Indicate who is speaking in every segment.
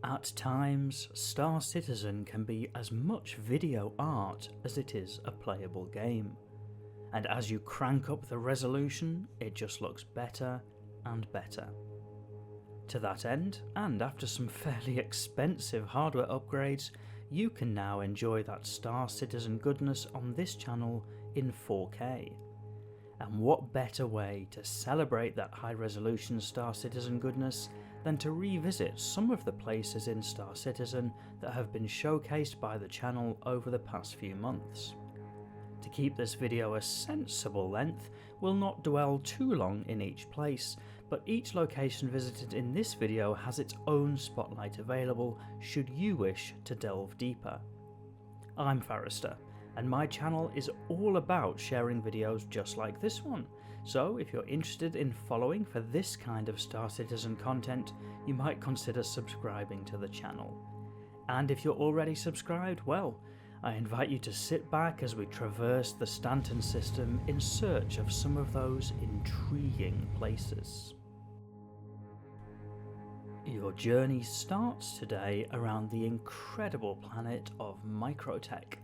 Speaker 1: At times, Star Citizen can be as much video art as it is a playable game, and as you crank up the resolution, it just looks better and better. To that end, and after some fairly expensive hardware upgrades, you can now enjoy that Star Citizen goodness on this channel in 4K. And what better way to celebrate that high-resolution Star Citizen goodness than to revisit some of the places in Star Citizen that have been showcased by the channel over the past few months. To keep this video a sensible length, we'll not dwell too long in each place, but each location visited in this video has its own spotlight available should you wish to delve deeper. I'm Forrester, and my channel is all about sharing videos just like this one, so if you're interested in following for this kind of Star Citizen content, you might consider subscribing to the channel. And if you're already subscribed, well, I invite you to sit back as we traverse the Stanton system in search of some of those intriguing places. Your journey starts today around the incredible planet of Microtech,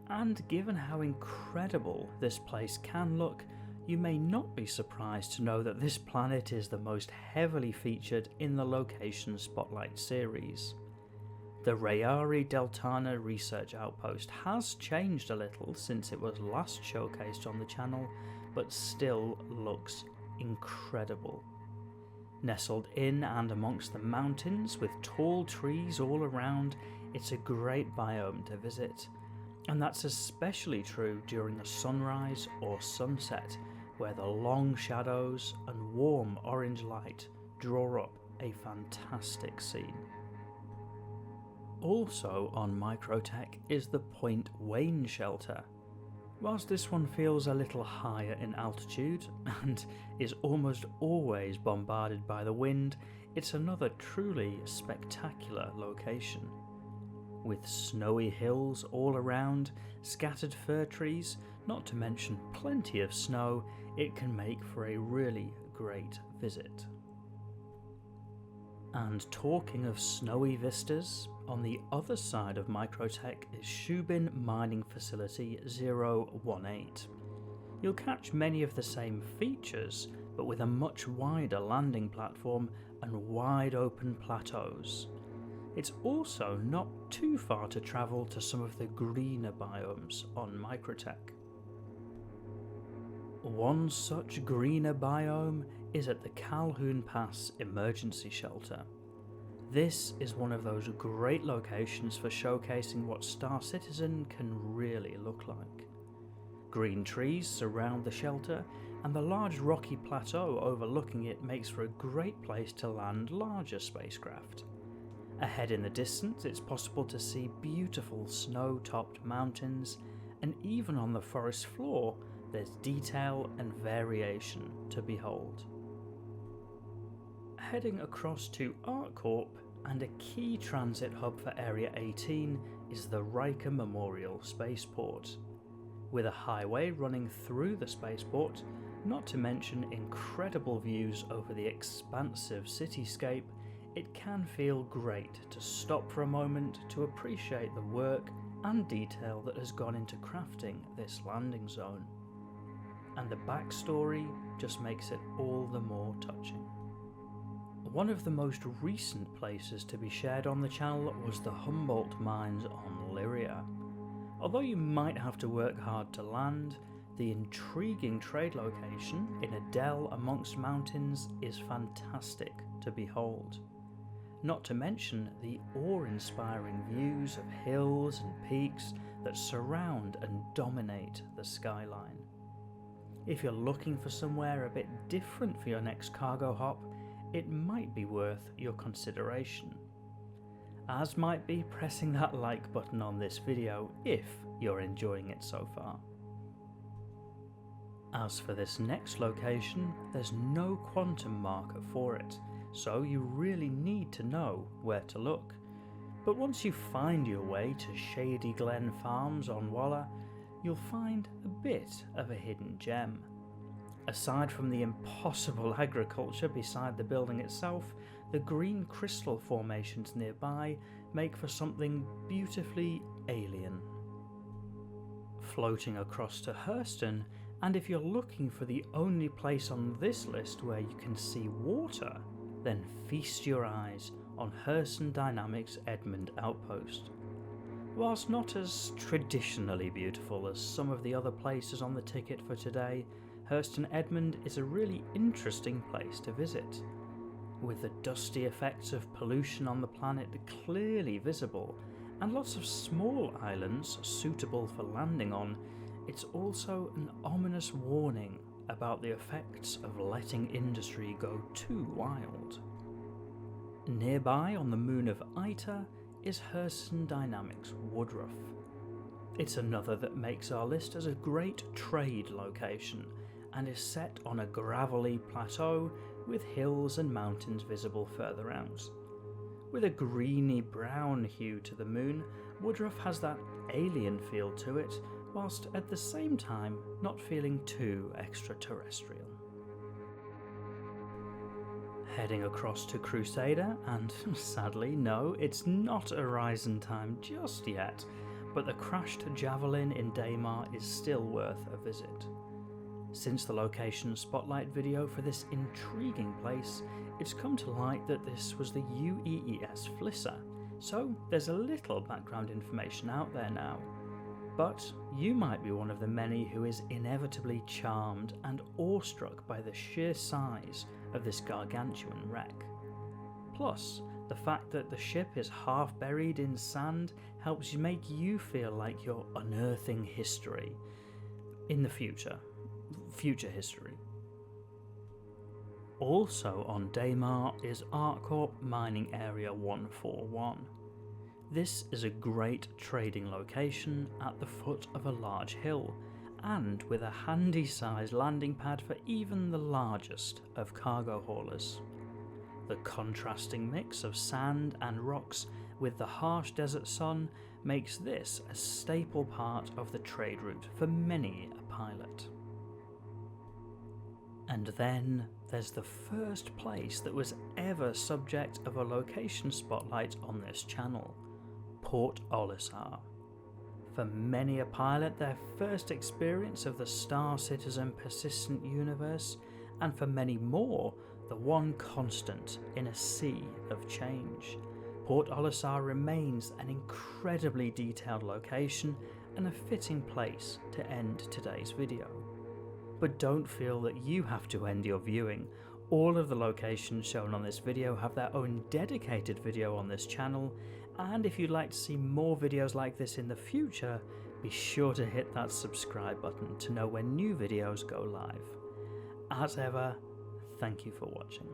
Speaker 1: and given how incredible this place can look, you may not be surprised to know that this planet is the most heavily featured in the Location Spotlight series. The Rayari Deltana research outpost has changed a little since it was last showcased on the channel, but still looks incredible. Nestled in and amongst the mountains with tall trees all around, it's a great biome to visit. And that's especially true during a sunrise or sunset, where the long shadows and warm orange light draw up a fantastic scene. Also on Microtech is the Point Wain shelter. Whilst this one feels a little higher in altitude and is almost always bombarded by the wind, it's another truly spectacular location. With snowy hills all around, scattered fir trees, not to mention plenty of snow, it can make for a really great visit. And talking of snowy vistas, on the other side of Microtech is Shubin Mining Facility 018. You'll catch many of the same features, but with a much wider landing platform and wide open plateaus. It's also not too far to travel to some of the greener biomes on Microtech. One such greener biome is at the Calhoun Pass Emergency Shelter. This is one of those great locations for showcasing what Star Citizen can really look like. Green trees surround the shelter, and the large rocky plateau overlooking it makes for a great place to land larger spacecraft. Ahead in the distance, it's possible to see beautiful snow-topped mountains, and even on the forest floor, there's detail and variation to behold. Heading across to ArcCorp, and a key transit hub for Area 18 is the Riker Memorial Spaceport. With a highway running through the spaceport, not to mention incredible views over the expansive cityscape, it can feel great to stop for a moment to appreciate the work and detail that has gone into crafting this landing zone. And the backstory just makes it all the more touching. One of the most recent places to be shared on the channel was the Humboldt Mines on Lyria. Although you might have to work hard to land, the intriguing trade location in a dell amongst mountains is fantastic to behold. Not to mention the awe-inspiring views of hills and peaks that surround and dominate the skyline. If you're looking for somewhere a bit different for your next cargo hop, it might be worth your consideration. As might be pressing that like button on this video if you're enjoying it so far. As for this next location, there's no quantum marker for it, so you really need to know where to look. But once you find your way to Shady Glen Farms on Walla, you'll find a bit of a hidden gem. Aside from the impossible agriculture beside the building itself, the green crystal formations nearby make for something beautifully alien. Floating across to Hurston, and if you're looking for the only place on this list where you can see water, then feast your eyes on Hurston Dynamics Edmond Outpost. Whilst not as traditionally beautiful as some of the other places on the ticket for today, Hurston Edmond is a really interesting place to visit. With the dusty effects of pollution on the planet clearly visible, and lots of small islands suitable for landing on, it's also an ominous warning about the effects of letting industry go too wild. Nearby on the moon of Ita is Hurston Dynamics Woodruff. It's another that makes our list as a great trade location, and is set on a gravelly plateau with hills and mountains visible further out. With a greeny brown hue to the moon, Woodruff has that alien feel to it, whilst at the same time not feeling too extraterrestrial. Heading across to Crusader, and sadly no, it's not Horizon time just yet, but the crashed Javelin in Daymar is still worth a visit. Since the location spotlight video for this intriguing place, it's come to light that this was the UEES Flyssa, so there's a little background information out there now. But you might be one of the many who is inevitably charmed and awestruck by the sheer size of this gargantuan wreck. Plus, the fact that the ship is half buried in sand helps make you feel like you're unearthing history in the future history. Also on Daymar is ArcCorp Mining Area 141. This is a great trading location at the foot of a large hill, and with a handy sized landing pad for even the largest of cargo haulers. The contrasting mix of sand and rocks with the harsh desert sun makes this a staple part of the trade route for many a pilot. And then there's the first place that was ever subject of a location spotlight on this channel, Port Olisar. For many a pilot, their first experience of the Star Citizen persistent universe, and for many more, the one constant in a sea of change. Port Olisar remains an incredibly detailed location and a fitting place to end today's video. But don't feel that you have to end your viewing. All of the locations shown on this video have their own dedicated video on this channel, and if you'd like to see more videos like this in the future, be sure to hit that subscribe button to know when new videos go live. As ever, thank you for watching.